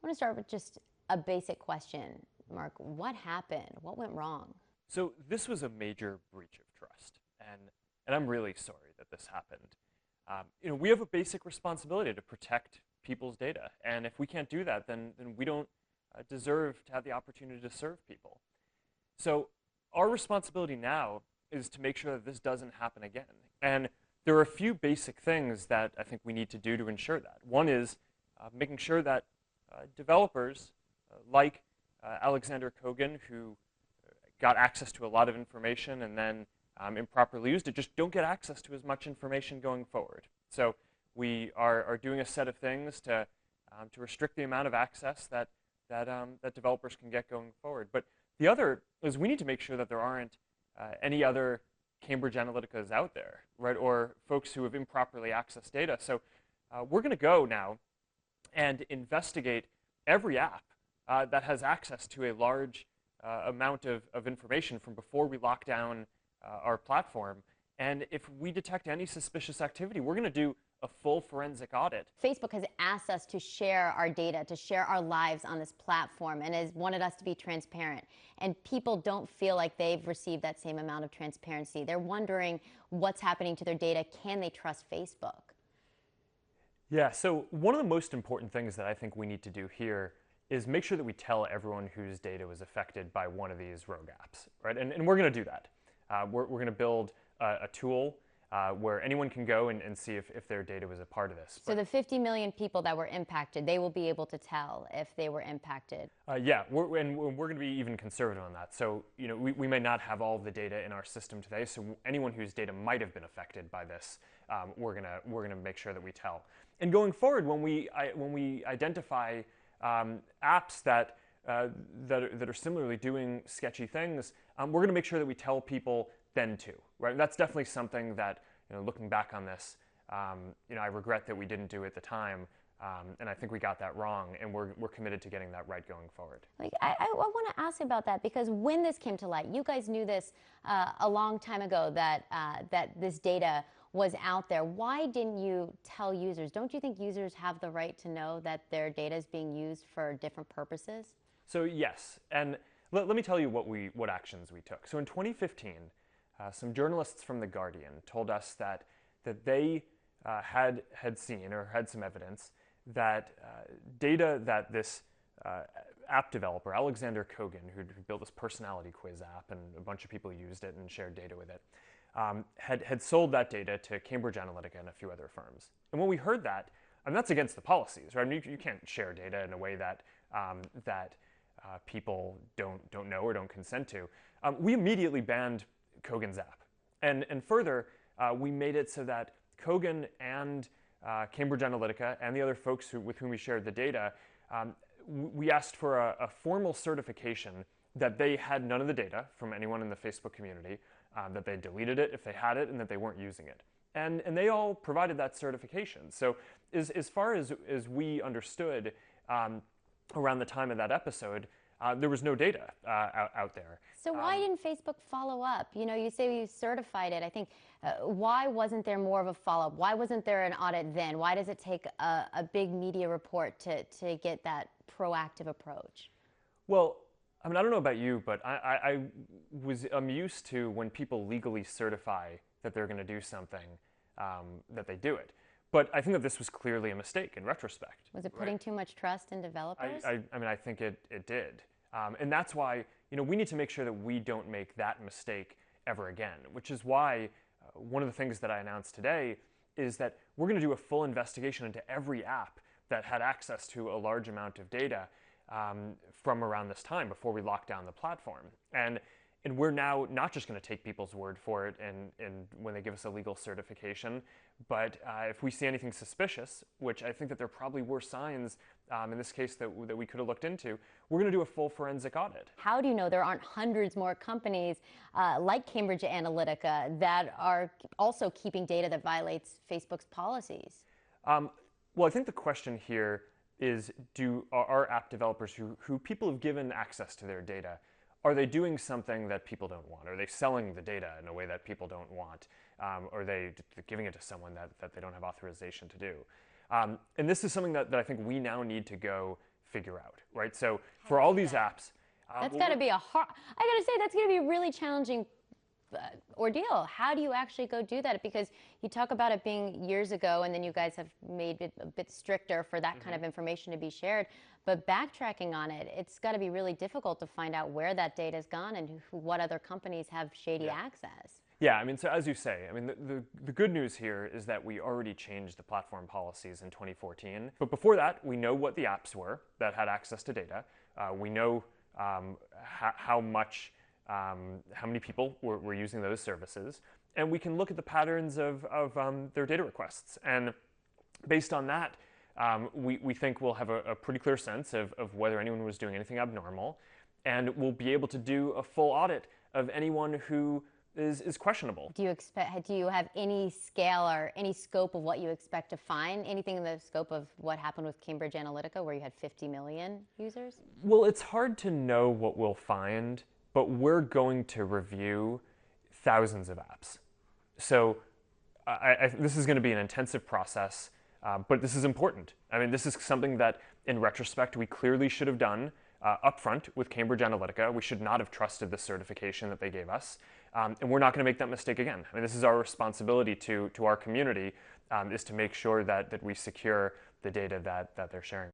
want to start with just a basic question, Mark. What happened? What went wrong? So this was a major breach of trust, and I'm really sorry that this happened. We have a basic responsibility to protect people's data, and if we can't do that, then we don't deserve to have the opportunity to serve people. So our responsibility now is to make sure that this doesn't happen again. And there are a few basic things that I think we need to do to ensure that. One is making sure that developers like Alexander Kogan, who got access to a lot of information and then improperly used it, just don't get access to as much information going forward. So we are doing a set of things to restrict the amount of access that developers can get going forward. But the other is we need to make sure that there aren't any other Cambridge Analyticas out there, right, or folks who have improperly accessed data. So we're going to go now and investigate every app that has access to a large amount of information from before we lock down our platform. And if we detect any suspicious activity, we're going to do a full forensic audit. Facebook has asked us to share our data, to share our lives on this platform, and has wanted us to be transparent. And people don't feel like they've received that same amount of transparency. They're wondering what's happening to their data. Can they trust Facebook? Yeah, so one of the most important things that I think we need to do here is make sure that we tell everyone whose data was affected by one of these rogue apps, right? And we're going to do that. We're going to build a tool where anyone can go and see if their data was a part of this. So the 50 million people that were impacted, they will be able to tell if they were impacted. Yeah, we're going to be even conservative on that. So we may not have all of the data in our system today. So anyone whose data might have been affected by this, we're gonna make sure that we tell. And going forward, when we identify apps that are similarly doing sketchy things, we're going to make sure that we tell people then too, right? And that's definitely something that, looking back on this, I regret that we didn't do at the time, and I think we got that wrong, and we're committed to getting that right going forward. I want to ask about that, because when this came to light, you guys knew this a long time ago, that this data was out there. Why didn't you tell users? Don't you think users have the right to know that their data is being used for different purposes? So yes, and let me tell you what actions we took. So in 2015, some journalists from The Guardian told us that they had seen or had some evidence that data that this app developer, Alexander Kogan, who built this personality quiz app, and a bunch of people used it and shared data with it, had sold that data to Cambridge Analytica and a few other firms. And when we heard that, and that's against the policies, right? I mean, you can't share data in a way that people don't know or don't consent to. We immediately banned Kogan's app, and further, we made it so that Kogan and Cambridge Analytica and the other folks with whom we shared the data, we asked for a formal certification that they had none of the data from anyone in the Facebook community, that they deleted it if they had it, and that they weren't using it. And they all provided that certification. So as far as we understood around the time of that episode, there was no data out there. So why didn't Facebook follow up? You say you certified it. I think, why wasn't there more of a follow-up? Why wasn't there an audit then? Why does it take a big media report to get that proactive approach? Well, I mean, I don't know about you, but I'm used to when people legally certify that they're going to do something, that they do it. But I think that this was clearly a mistake in retrospect. Was it putting too much trust in developers? I mean, I think it did. And that's why, we need to make sure that we don't make that mistake ever again, which is why one of the things that I announced today is that we're going to do a full investigation into every app that had access to a large amount of data from around this time before we locked down the platform. And we're now not just going to take people's word for it and when they give us a legal certification, but if we see anything suspicious, which I think that there probably were signs in this case that we could have looked into, we're going to do a full forensic audit. How do you know there aren't hundreds more companies like Cambridge Analytica that are also keeping data that violates Facebook's policies? Well, I think the question here is, are app developers who people have given access to their data, are they doing something that people don't want? Are they selling the data in a way that people don't want? Are they giving it to someone that they don't have authorization to do? And this is something that I think we now need to go figure out, right? So for all these apps, That's got to be a hard, I got to say, that's going to be a really challenging ordeal. How do you actually go do that? Because you talk about it being years ago, and then you guys have made it a bit stricter for that kind of information to be shared. But backtracking on it, it's got to be really difficult to find out where that data's gone and what other companies have shady access. Yeah, I mean, so as you say, I mean, the good news here is that we already changed the platform policies in 2014. But before that, we know what the apps were that had access to data. We know how many people were using those services. And we can look at the patterns of their data requests. And based on that, we think we'll have a pretty clear sense of whether anyone was doing anything abnormal. And we'll be able to do a full audit of anyone who is questionable. Do you have any scale or any scope of what you expect to find? Anything in the scope of what happened with Cambridge Analytica, where you had 50 million users? Well, it's hard to know what we'll find, but we're going to review thousands of apps. So this is going to be an intensive process, but this is important. I mean, this is something that, in retrospect, we clearly should have done upfront with Cambridge Analytica. We should not have trusted the certification that they gave us. And we're not going to make that mistake again. I mean, this is our responsibility to our community, is to make sure that we secure the data that they're sharing.